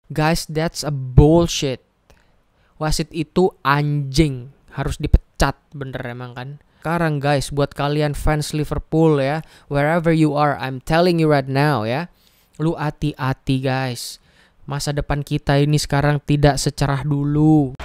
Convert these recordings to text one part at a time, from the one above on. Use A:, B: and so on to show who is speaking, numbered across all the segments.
A: Guys, that's a bullshit. Wasit itu anjing, harus dipecat bener emang kan. Sekarang guys, buat kalian fans Liverpool ya, wherever you are, I'm telling you right now ya, lu hati-hati guys. Masa depan kita ini sekarang tidak secerah dulu.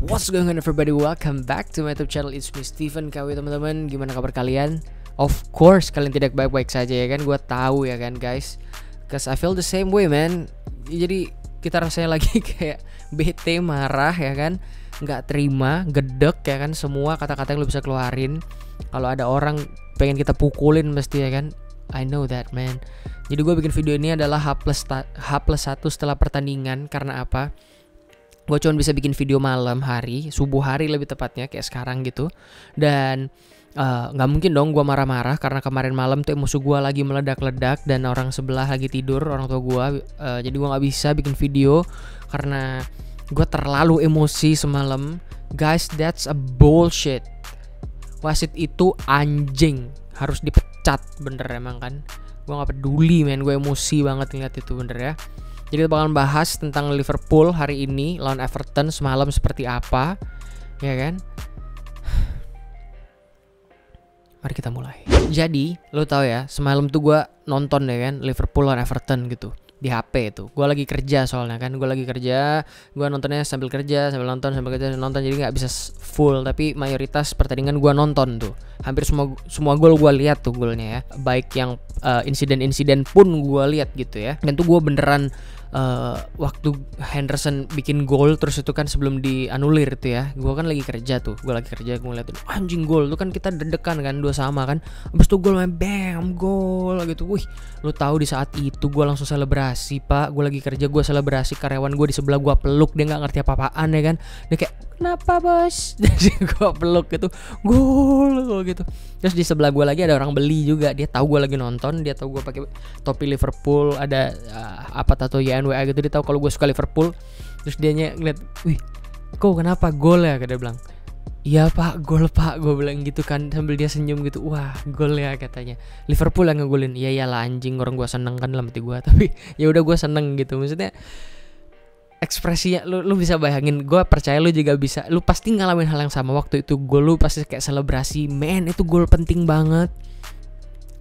A: What's going on everybody, welcome back to my YouTube channel. It's me Steven KW teman-teman. Gimana kabar kalian? Of course kalian tidak baik-baik saja ya kan. Gue tahu ya kan guys, cause I feel the same way man. Jadi kita rasanya lagi kayak bete, marah ya kan, nggak terima, gedek ya kan. Semua kata-kata yang lu bisa keluarin. Kalau ada orang pengen kita pukulin mesti ya kan. I know that man. Jadi gue bikin video ini adalah H+1 setelah pertandingan. Karena apa? Gue cuma bisa bikin video malam hari, subuh hari lebih tepatnya kayak sekarang gitu. Dan gak mungkin dong gue marah-marah karena kemarin malam tuh emosi gue lagi meledak-ledak dan orang sebelah lagi tidur, orang tua gue. Jadi gue gak bisa bikin video karena gue terlalu emosi semalam. Guys, that's a bullshit. Wasit itu anjing, harus dipecat bener emang kan. Gue gak peduli men, gue emosi banget ngeliat itu bener ya. Jadi kita bakalan bahas tentang Liverpool hari ini lawan Everton semalam seperti apa, ya kan? Mari kita mulai. Jadi, lo tau ya, semalam tuh gue nonton ya kan, Liverpool lawan Everton gitu di HP itu. Gue lagi kerja soalnya kan, gue nontonnya sambil kerja, sambil nonton, jadi nggak bisa full. Tapi mayoritas pertandingan gue nonton tuh, hampir semua gol gue lihat tuh golnya ya. Baik yang insiden-insiden pun gue lihat gitu ya. Dan tuh gue beneran waktu Henderson bikin gol terus itu kan sebelum dianulir itu ya, gue kan lagi kerja, gue ngeliatin anjing gol tuh kan, kita deg-degan kan, 2-2 kan, abis itu gol main bam gol gitu. Wih, lu tahu di saat itu gue langsung selebrasi pak. Gue lagi kerja, gue selebrasi, karyawan gue di sebelah gue peluk, dia nggak ngerti apa-apaan ya kan, dia kayak kenapa bos, gue peluk gitu, gol gitu. Terus di sebelah gue lagi ada orang beli juga, dia tahu gue lagi nonton, dia tahu gue pakai topi Liverpool, ada apa tato YNWA gitu, dia tahu kalau gue suka Liverpool. Terus dia ngeliat, wih kok kenapa gol ya, dia bilang iya pak, gol pak, gue bilang gitu kan sambil dia senyum gitu. Wah gol ya katanya, Liverpool yang ngegolin. Iya lah anjing, orang gue seneng kan dalam hati gue, tapi ya udah gue seneng gitu. Maksudnya ekspresinya lu bisa bayangin, gue percaya lu juga bisa, lu pasti ngalamin hal yang sama waktu itu gol, lu pasti kayak selebrasi. Men, itu gol penting banget,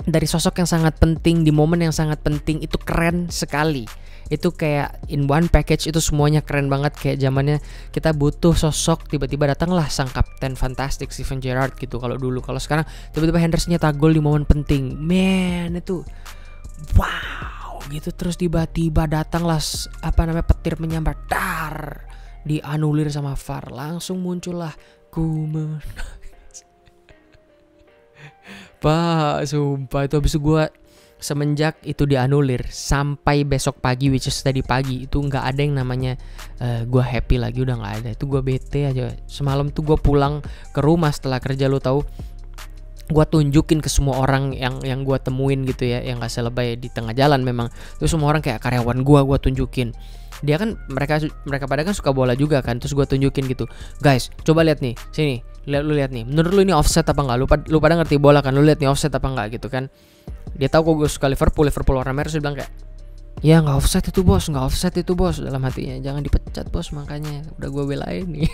A: dari sosok yang sangat penting di momen yang sangat penting, itu keren sekali. Itu kayak in one package, itu semuanya keren banget. Kayak zamannya kita butuh sosok, tiba-tiba datanglah sang kapten fantastik Steven Gerrard gitu. Kalau dulu, kalau sekarang tiba-tiba Henderson nyetak gol di momen penting, man itu wow gitu. Terus tiba-tiba datanglah petir menyambar, dar, dianulir sama VAR, langsung muncullah Kuman. Pak, sumpah itu habis itu gue semenjak itu dianulir sampai besok pagi, which is tadi pagi, itu nggak ada yang namanya gue happy lagi, udah nggak ada. Itu gue bete aja. Semalam tuh gue pulang ke rumah setelah kerja, lu tahu, gue tunjukin ke semua orang yang gue temuin gitu ya, yang nggak selebay di tengah jalan memang. Terus semua orang kayak karyawan gue tunjukin. Dia kan mereka pada kan suka bola juga kan, terus gue tunjukin gitu, guys coba lihat nih, sini lu lihat nih, menurut lu ini offset apa enggak, lu pada ngerti bola kan, lu lihat nih offset apa enggak gitu kan. Dia tahu kok gue suka Liverpool warna merah, dia bilang kayak ya nggak offset itu bos, dalam hatinya jangan dipecat bos, makanya udah gue belain nih.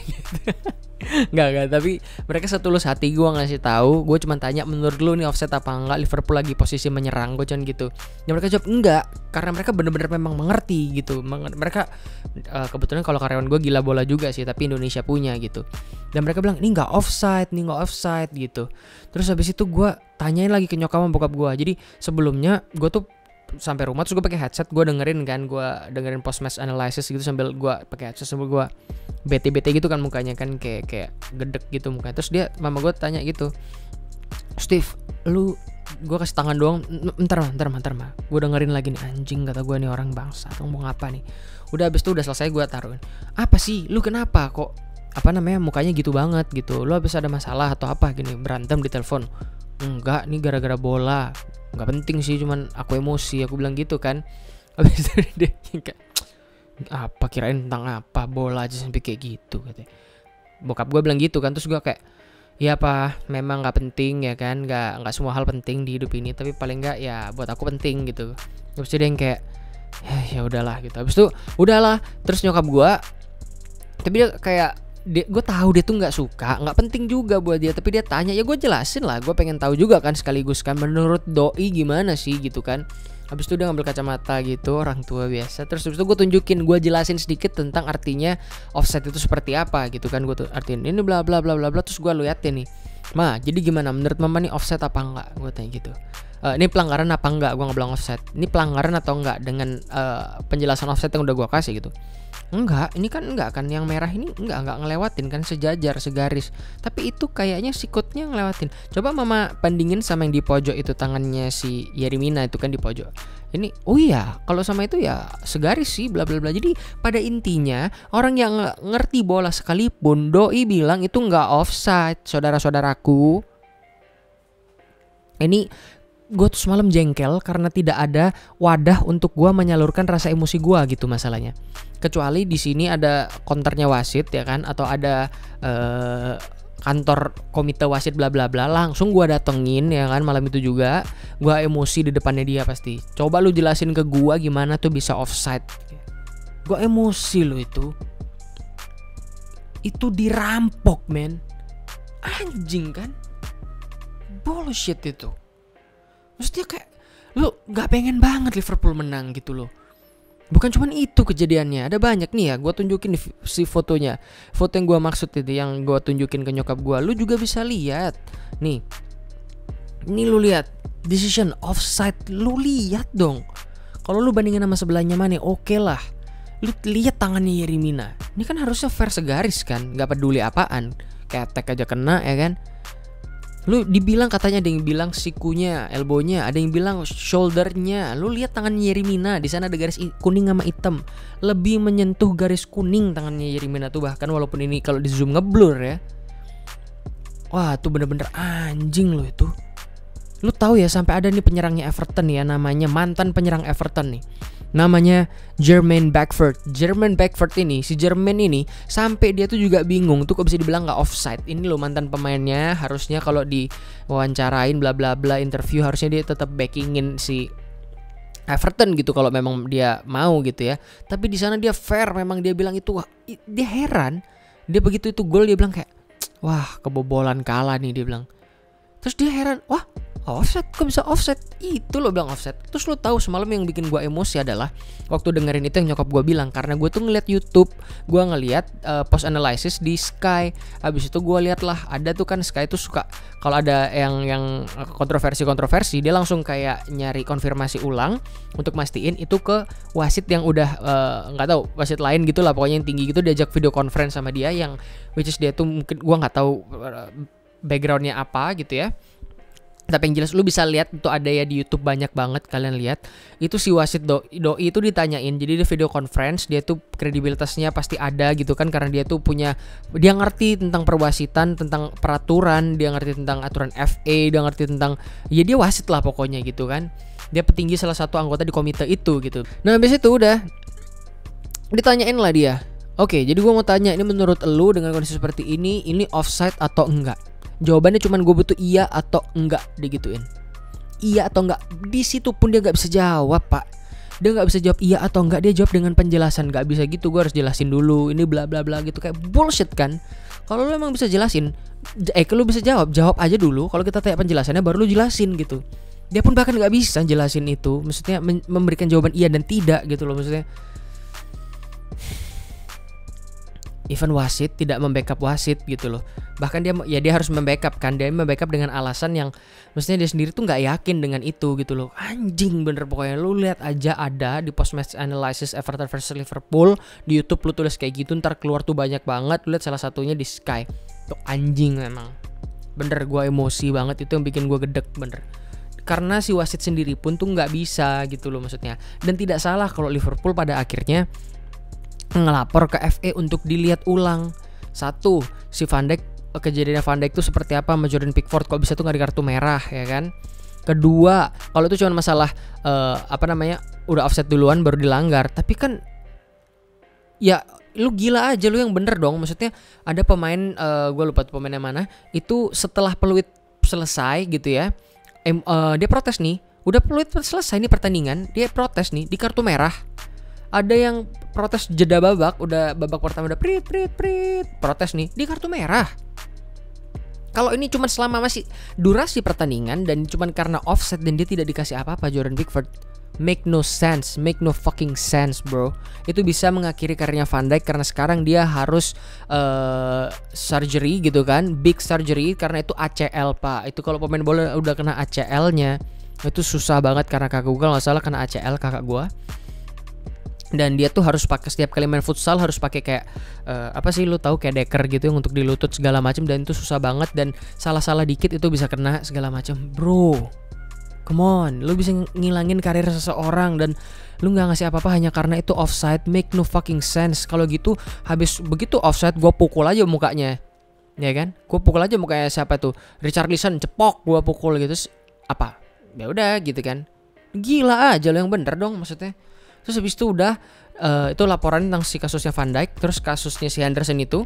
A: Nggak, tapi mereka setulus hati gue ngasih tahu. Gue cuma tanya, menurut lu nih offset apa enggak, Liverpool lagi posisi menyerang, gue cuman gitu. Dan mereka jawab enggak, karena mereka bener-bener memang mengerti gitu. Mereka kebetulan kalau karyawan gue gila bola juga sih, tapi Indonesia punya gitu. Dan mereka bilang ini nggak offside gitu. Terus habis itu gue tanyain lagi ke nyokap sama bokap gue. Jadi sebelumnya gue tuh sampai rumah, terus gue pakai headset, gue dengerin post match analysis gitu sambil gue pakai headset, sambil gue bete gitu kan mukanya kan, kayak gedek gitu mukanya. Terus mama gue tanya gitu, Steve lu, gue kasih tangan doang, bentar mah gue dengerin lagi nih, anjing kata gue nih orang bangsa ngomong apa nih. Udah abis itu udah selesai, gue taruhin, apa sih lu, kenapa kok mukanya gitu banget gitu, lu habis ada masalah atau apa gini, berantem di telepon? Enggak, nih gara-gara bola, nggak penting sih, cuman aku emosi, aku bilang gitu kan. Habis itu dia kayak, apa kirain tentang apa, bola aja sampai kayak gitu katanya. Bokap gue bilang gitu kan, terus gue kayak, ya apa, memang nggak penting ya kan, nggak semua hal penting di hidup ini, tapi paling nggak ya buat aku penting gitu. Terus dia yang kayak, ya udahlah gitu. Habis itu udahlah, terus nyokap gue, tapi dia kayak, gue tahu dia tuh nggak suka, nggak penting juga buat dia, tapi dia tanya, ya gue jelasin lah, gue pengen tahu juga kan, sekaligus kan menurut doi gimana sih gitu kan. Habis itu dia ngambil kacamata gitu, orang tua biasa. Terus habis itu gue tunjukin, gue jelasin sedikit tentang artinya offset itu seperti apa gitu kan. Gue tuh artiin ini bla bla bla bla bla. Terus gue liatin nih, Ma, jadi gimana menurut mama nih offset apa enggak? Gue tanya gitu. Ini pelanggaran apa enggak? Gue nggak bilang offset. Ini pelanggaran atau enggak dengan penjelasan offset yang udah gue kasih gitu. Enggak, ini kan enggak kan, yang merah ini enggak ngelewatin kan, sejajar, segaris. Tapi itu kayaknya sikutnya ngelewatin. Coba mama bandingin sama yang di pojok itu, tangannya si Yerimina itu kan di pojok. Ini, oh iya, kalau sama itu ya segaris sih, bla bla bla. Jadi pada intinya orang yang ngerti bola sekalipun, doi bilang itu enggak offside, saudara-saudaraku. Ini gue tuh semalam jengkel karena tidak ada wadah untuk gue menyalurkan rasa emosi gue gitu masalahnya. Kecuali di sini ada konternya wasit ya kan, atau ada kantor komite wasit bla bla bla, langsung gue datengin ya kan. Malam itu juga gue emosi di depannya dia pasti. Coba lu jelasin ke gue gimana tuh bisa offside. Gue emosi lo itu dirampok men, anjing kan, bullshit itu. Terus dia kayak, lu gak pengen banget Liverpool menang gitu loh. Bukan cuman itu kejadiannya, ada banyak nih ya. Gue tunjukin si fotonya, foto yang gue maksud itu, yang gue tunjukin ke nyokap gue. Lu juga bisa lihat nih. Ini lu lihat, decision offside, lu lihat dong. Kalau lu bandingin sama sebelahnya mana, oke lah. Lu lihat tangannya Yerimina, ini kan harusnya fair segaris kan, gak peduli apaan. Ketek aja kena ya kan. Lu dibilang, katanya ada yang bilang sikunya, elbownya, ada yang bilang shouldernya. Lu lihat tangannya Yerimina, di sana ada garis kuning sama hitam. Lebih menyentuh garis kuning tangannya Yerimina tuh, bahkan walaupun ini kalau di zoom ngeblur ya. Wah, tuh bener-bener anjing lo itu. Lu tahu ya, sampai ada nih penyerangnya Everton ya, namanya mantan penyerang Everton nih. Namanya Jermaine Beckford. Jermaine Beckford ini, si Jermaine ini sampai dia tuh juga bingung tuh kok bisa dibilang nggak offside. Ini loh mantan pemainnya, harusnya kalau di wawancarain bla bla bla interview harusnya dia tetap backingin si Everton gitu kalau memang dia mau gitu ya. Tapi di sana dia fair, memang dia bilang itu. Wah, dia heran. Dia begitu itu gol dia bilang kayak, wah kebobolan kalah nih dia bilang. Terus dia heran, wah offset, kok bisa offset? Itu lo bilang offset. Terus lo tahu semalam yang bikin gue emosi adalah waktu dengerin itu yang nyokap gue bilang, karena gue tuh ngeliat YouTube, gue ngeliat post analysis di Sky. Habis itu gue liat lah, ada tuh kan Sky tuh suka kalau ada yang kontroversi dia langsung kayak nyari konfirmasi ulang untuk mastiin itu ke wasit yang udah nggak tahu wasit lain gitulah, pokoknya yang tinggi gitu, diajak video conference sama dia, yang which is dia tuh mungkin gue nggak tahu backgroundnya apa gitu ya. Tapi yang jelas lu bisa lihat itu ada ya di YouTube, banyak banget kalian lihat. Itu si wasit doi itu ditanyain. Jadi di video conference dia tuh kredibilitasnya pasti ada gitu kan, karena dia tuh dia ngerti tentang perwasitan, tentang peraturan, dia ngerti tentang aturan FA, dia ngerti tentang, ya dia wasit lah pokoknya gitu kan. Dia petinggi salah satu anggota di komite itu gitu. Nah habis itu udah ditanyain lah dia. Oke, jadi gue mau tanya, ini menurut lu dengan kondisi seperti ini offside atau enggak? Jawabannya cuman gue butuh iya atau enggak, digituin. Iya atau enggak. Di situ pun dia nggak bisa jawab pak. Dia nggak bisa jawab iya atau enggak. Dia jawab dengan penjelasan. Nggak bisa gitu. Gue harus jelasin dulu. Ini bla bla bla gitu, kayak bullshit kan. Kalau lu emang bisa jelasin, kalau bisa jawab aja dulu. Kalau kita tanya penjelasannya baru lu jelasin gitu. Dia pun bahkan nggak bisa jelasin itu. Maksudnya memberikan jawaban iya dan tidak gitu loh. Maksudnya even wasit tidak membackup wasit gitu loh. Bahkan dia harus membackup kan. Dia membackup dengan alasan yang maksudnya dia sendiri tuh gak yakin dengan itu gitu loh. Anjing bener pokoknya. Lu lihat aja ada di post match analysis Everton versus Liverpool di YouTube, lu tulis kayak gitu, ntar keluar tuh banyak banget. Lu lihat salah satunya di Sky. Tuh anjing memang. Bener gue emosi banget, itu yang bikin gue gedek bener. Karena si wasit sendiri pun tuh gak bisa gitu loh maksudnya. Dan tidak salah kalau Liverpool pada akhirnya ngelapor ke FA untuk dilihat ulang. Satu, si Van Dijk, kejadiannya Van Dijk itu seperti apa sama Jordan Pickford, kok bisa tuh gak di kartu merah ya kan. Kedua, kalau itu cuma masalah udah offset duluan baru dilanggar, tapi kan ya lu gila aja lu yang bener dong. Maksudnya ada pemain, gue lupa tuh pemainnya mana, itu setelah peluit selesai gitu ya, dia protes nih, udah peluit selesai nih pertandingan, dia protes nih di kartu merah. Ada yang protes jeda babak, udah babak pertama udah prit protes nih di kartu merah. Kalau ini cuma selama masih durasi pertandingan dan cuma karena offset dan dia tidak dikasih apa-apa, Jordan Pickford, make no sense, make no fucking sense bro. Itu bisa mengakhiri karirnya Van Dijk karena sekarang dia harus surgery gitu kan, big surgery karena itu ACL pak. Itu kalau pemain bola udah kena ACL-nya itu susah banget karena kakak gue nggak salah kena ACL kakak gue. Dan dia tuh harus pakai setiap kali main futsal harus pakai kayak apa sih lu tahu kayak deker gitu yang untuk di lutut segala macam, dan itu susah banget dan salah-salah dikit itu bisa kena segala macam. Bro, come on, lu bisa ngilangin karir seseorang dan lu nggak ngasih apa-apa hanya karena itu offside, make no fucking sense. Kalau gitu habis begitu offside gue pukul aja mukanya, ya kan? Gue pukul aja mukanya siapa tuh, Richarlison, cepok gue pukul gitu. Apa? Ya udah gitu kan. Gila aja lu yang bener dong maksudnya. Terus habis itu udah itu laporan tentang si kasusnya Van Dijk, terus kasusnya si Henderson itu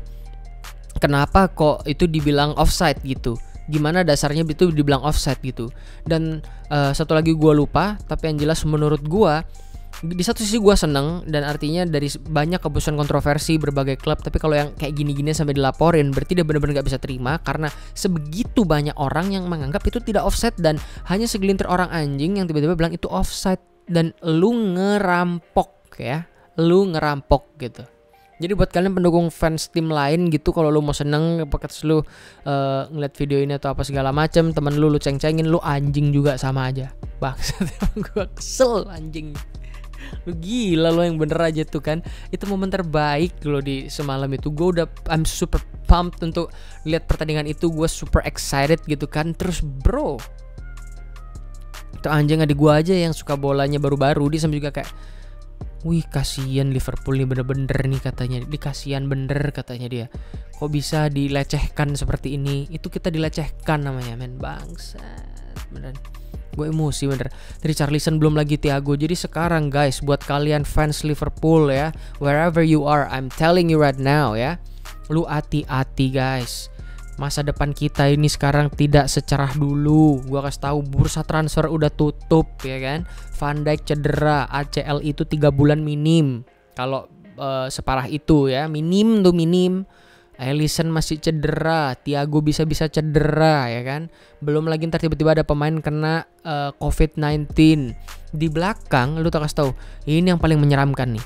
A: kenapa kok itu dibilang offside gitu, gimana dasarnya itu dibilang offside gitu. Dan satu lagi gue lupa, tapi yang jelas menurut gue di satu sisi gue seneng dan artinya dari banyak keputusan kontroversi berbagai klub, tapi kalau yang kayak gini-gini sampai dilaporin berarti dia benar-benar gak bisa terima karena sebegitu banyak orang yang menganggap itu tidak offside dan hanya segelintir orang anjing yang tiba-tiba bilang itu offside. Dan lu ngerampok ya, lu ngerampok gitu. Jadi buat kalian pendukung fans tim lain gitu, kalau lu mau seneng terus lu ngeliat video ini atau apa segala macem, temen lu ceng-cengin, lu anjing juga sama aja. Bangsat, gue kesel anjing. Lu gila lu yang bener aja tuh kan. Itu momen terbaik lo di semalam itu. Gue udah I'm super pumped untuk lihat pertandingan itu, gue super excited gitu kan. Terus bro, itu anjing adik gue aja yang suka bolanya baru-baru, dia sampai juga kayak, wih kasihan Liverpool nih bener-bener nih katanya, dikasihan bener katanya dia, kok bisa dilecehkan seperti ini. Itu kita dilecehkan namanya men, bangsat beneran. Gue emosi bener. Richarlison belum lagi Thiago. Jadi sekarang guys, buat kalian fans Liverpool ya, wherever you are, I'm telling you right now ya, lu hati-hati guys. Masa depan kita ini sekarang tidak secerah dulu. Gua kasih tahu, bursa transfer udah tutup ya kan. Van Dijk cedera, ACL itu 3 bulan minim. Kalau separah itu ya, minim tuh minim. Alisson masih cedera, Thiago bisa-bisa cedera ya kan. Belum lagi ntar tiba-tiba ada pemain kena COVID-19. Di belakang lu tak kasih tahu, ini yang paling menyeramkan nih.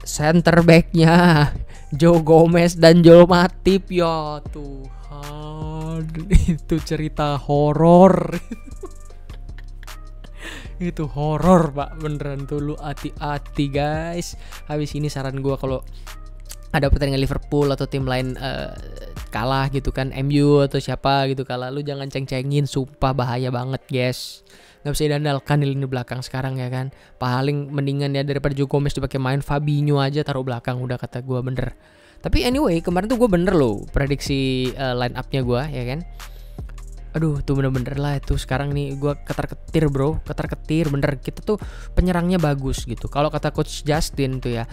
A: Center back-nya Joe Gomez dan Joel Matip, ya Tuhan, itu cerita horor. Itu horor pak, beneran tuh, lu hati-hati guys. Habis ini saran gue kalau ada pertandingan Liverpool atau tim lain kalah gitu kan, MU atau siapa gitu kalah, lu jangan ceng-cengin, sumpah bahaya banget guys. Gak bisa diandalkan di lini belakang sekarang ya kan. Paling mendingan ya daripada Joe Gomez dipakai main, Fabinho aja taruh belakang udah, kata gue bener. Tapi anyway, kemarin tuh gue bener loh prediksi line up-nya gue ya kan. Aduh tuh bener-bener lah itu sekarang nih gue ketar-ketir bro, ketar-ketir bener. Kita tuh penyerangnya bagus gitu. Kalau kata coach Justin tuh ya,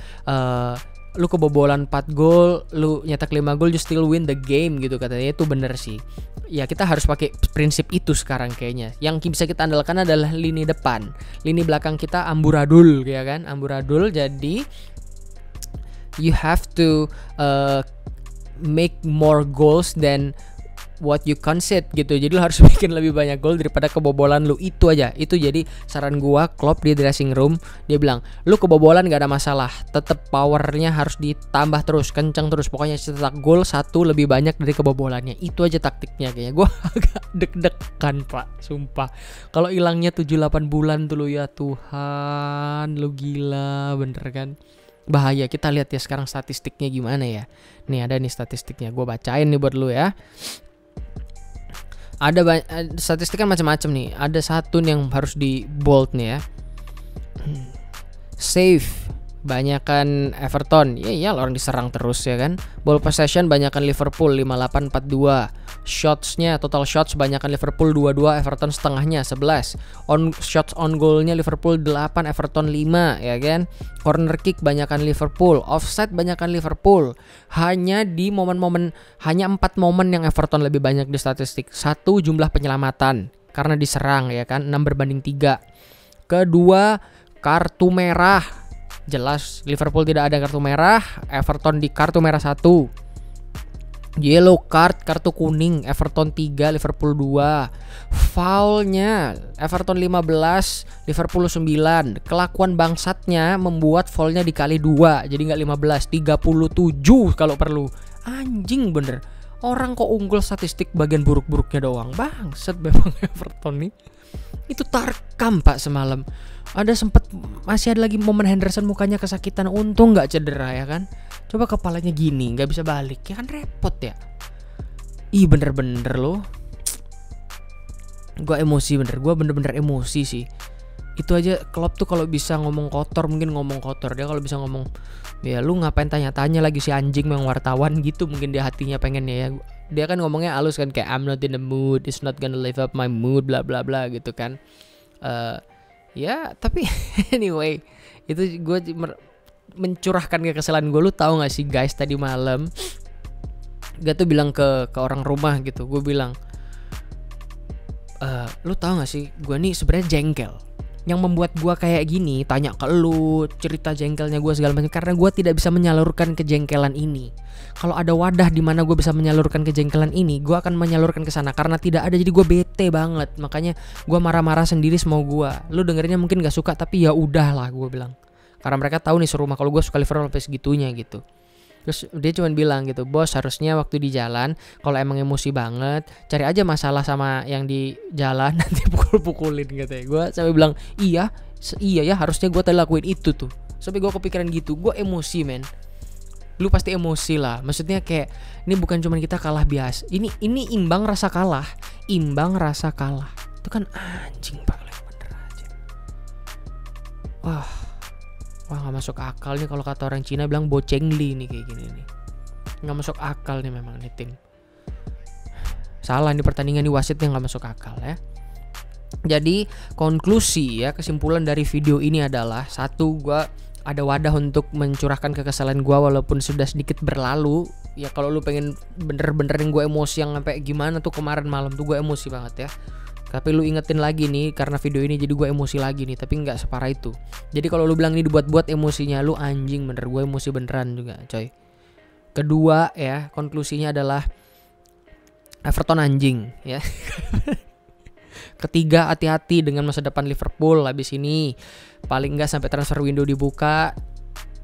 A: lu kebobolan 4 gol, lu nyetak 5 gol, you still win the game gitu katanya. Itu bener sih. Ya kita harus pakai prinsip itu sekarang kayaknya. Yang bisa kita andalkan adalah lini depan. Lini belakang kita amburadul ya kan, amburadul. Jadi you have to make more goals than what you concede gitu. Jadi lu harus bikin lebih banyak gol daripada kebobolan lu. Itu aja. Itu jadi saran gua. Klopp di dressing room dia bilang, lu kebobolan gak ada masalah, tetap powernya harus ditambah terus, kencang terus, pokoknya cetak gol 1 lebih banyak dari kebobolannya. Itu aja taktiknya kayaknya. Gua agak deg-degan pak, sumpah. Kalau hilangnya 7-8 bulan tuh lu, ya Tuhan, lu gila bener kan. Bahaya. Kita lihat ya sekarang statistiknya gimana ya. Nih ada nih statistiknya, gua bacain nih buat lu ya. Ada statistik kan macam-macam nih. Ada satu nih yang harus di bold nih ya. Save banyakan Everton. Iya orang diserang terus ya kan. Ball possession banyakan Liverpool 58-42. Shotsnya total shots banyakan Liverpool 22, Everton setengahnya 11. Shots on goalnya Liverpool 8, Everton 5 ya kan. Corner kick banyakan Liverpool, offside banyakan Liverpool. Hanya 4 momen yang Everton lebih banyak di statistik. 1 jumlah penyelamatan karena diserang ya kan, 6/3. Kedua, kartu merah. Jelas Liverpool tidak ada kartu merah, Everton di kartu merah 1. Yellow card, kartu kuning, Everton 3, Liverpool 2. Foulnya Everton 15, Liverpool 9. Kelakuan bangsatnya membuat foulnya dikali 2, jadi nggak 15, 37 kalau perlu. Anjing bener. Orang kok unggul statistik bagian buruk-buruknya doang. Bangsat memang Everton nih. Itu tarkam Pak semalam. Masih ada lagi momen Henderson mukanya kesakitan, untung nggak cedera ya kan. Coba kepalanya gini nggak bisa balik ya kan, repot ya. Ih bener-bener loh. Gue emosi bener, gue bener-bener emosi sih. Itu aja Klopp tuh kalau bisa ngomong kotor, mungkin ngomong kotor. Dia kalau bisa ngomong, ya lu ngapain tanya-tanya lagi si anjing yang wartawan gitu, mungkin dia hatinya pengennya ya. Dia kan ngomongnya halus kan, kayak I'm not in the mood, it's not gonna live up my mood, bla bla bla gitu kan. Ya tapi anyway, itu gue mencurahkan kekesalan gue. Lu tahu nggak sih guys, tadi malam gue tuh bilang ke orang rumah gitu, gue bilang, lu tahu nggak sih gue nih sebenarnya jengkel. Yang membuat gue kayak gini, tanya ke lu, cerita jengkelnya gue segala macam, karena gue tidak bisa menyalurkan kejengkelan ini. Kalau ada wadah di mana gue bisa menyalurkan kejengkelan ini, gue akan menyalurkan ke sana. Karena tidak ada, jadi gue bete banget. Makanya gue marah-marah sendiri semau gue. Lu dengerinnya mungkin gak suka, tapi ya udahlah gue bilang. Karena mereka tahu nih serumah kalau gue suka Liverpool sampai segitunya gitu. Terus dia cuma bilang gitu, bos harusnya waktu di jalan kalau emang emosi banget, cari aja masalah sama yang di jalan, nanti pukul-pukulin katanya. Gue sampai bilang iya ya harusnya gue tadi lakuin itu tuh. Sampai gue kepikiran gitu, gue emosi men. Lu pasti emosi lah, maksudnya kayak ini bukan cuma kita kalah biasa, ini imbang rasa kalah, itu kan anjing Pak, bener aja. Wah gak masuk akal nih, kalau kata orang Cina bilang bocengli nih kayak gini nih. Gak masuk akal nih memang nih tim. Salah nih pertandingan di wasitnya, gak masuk akal ya. Jadi konklusi ya, kesimpulan dari video ini adalah, satu, gue ada wadah untuk mencurahkan kekesalan gue walaupun sudah sedikit berlalu. Ya kalau lu pengen bener-benerin gue emosi yang sampai gimana tuh kemarin malam tuh, gue emosi banget ya. Tapi lu ingetin lagi nih karena video ini jadi gue emosi lagi nih, tapi nggak separah itu. Jadi kalau lu bilang ini dibuat-buat emosinya, lu anjing bener, gue emosi beneran juga coy. Kedua ya, konklusinya adalah Everton anjing ya. Ketiga, hati-hati dengan masa depan Liverpool habis ini. Paling nggak sampai transfer window dibuka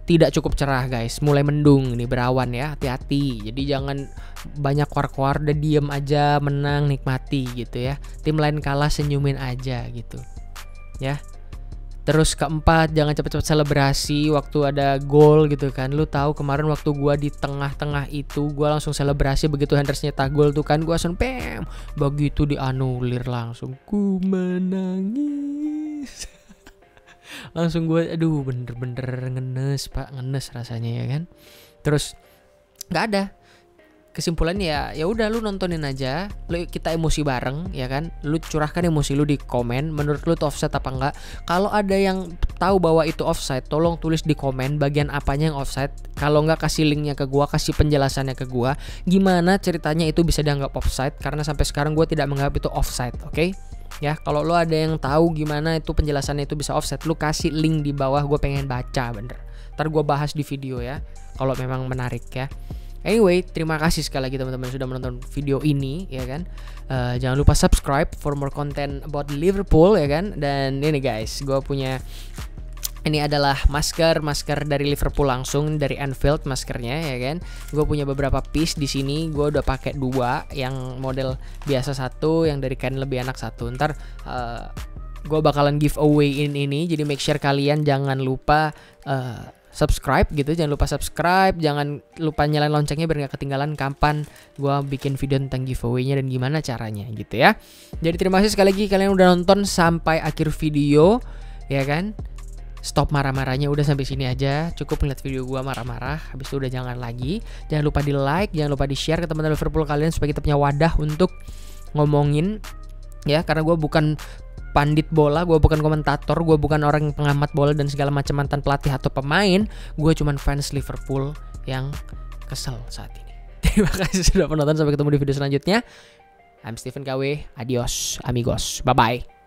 A: tidak cukup cerah guys, mulai mendung nih, berawan ya, hati-hati. Jadi jangan banyak kuar-kuar, udah diem aja, menang nikmati gitu ya. Tim lain kalah senyumin aja gitu ya. Terus keempat, jangan cepet-cepet selebrasi waktu ada gol gitu kan. Lu tahu kemarin waktu gua di tengah-tengah itu, gua langsung selebrasi begitu Henderson nyetak gol tuh kan, gua langsung pem, begitu dianulir langsung ku menangis. Langsung gue aduh bener-bener ngenes Pak, ngenes rasanya ya kan. Terus nggak ada kesimpulannya, ya udah lu nontonin aja, kita emosi bareng ya kan. Lu curahkan emosi lu di komen, menurut lu tuh offside apa enggak. Kalau ada yang tahu bahwa itu offside, tolong tulis di komen bagian apanya yang offside. Kalau enggak kasih linknya ke gua, kasih penjelasannya ke gua, gimana ceritanya itu bisa dianggap offside, karena sampai sekarang gua tidak menganggap itu offside, oke? Ya, kalau lo ada yang tahu gimana itu penjelasannya itu bisa offset, lu kasih link di bawah, gue pengen baca bener. Ntar gue bahas di video ya, kalau memang menarik ya. Anyway, terima kasih sekali lagi teman-teman sudah menonton video ini ya kan. Jangan lupa subscribe for more content about Liverpool ya kan. Dan ini guys, gue punya, ini adalah masker dari Liverpool langsung dari Anfield maskernya ya kan. Gue punya beberapa piece di sini. Gue udah pakai 2, yang model biasa 1, yang dari kain lebih enak 1. Ntar gue bakalan giveaway ini. Jadi make sure kalian jangan lupa subscribe gitu. Jangan lupa subscribe, jangan lupa nyalain loncengnya biar gak ketinggalan kapan gue bikin video tentang giveaway-nya dan gimana caranya gitu ya. Jadi terima kasih sekali lagi kalian udah nonton sampai akhir video ya kan. stop marah-marahnya, udah sampai sini aja. Cukup ngeliat video gue marah-marah. Habis itu udah jangan lagi. Jangan lupa di like, jangan lupa di share ke teman-teman Liverpool kalian supaya kita punya wadah untuk ngomongin ya. Karena gue bukan pandit bola, gue bukan komentator, gue bukan orang pengamat bola dan segala macam mantan pelatih atau pemain. Gue cuman fans Liverpool yang kesel saat ini. Terima kasih sudah menonton, sampai ketemu di video selanjutnya. I'm Stephen KW, adios amigos, bye bye.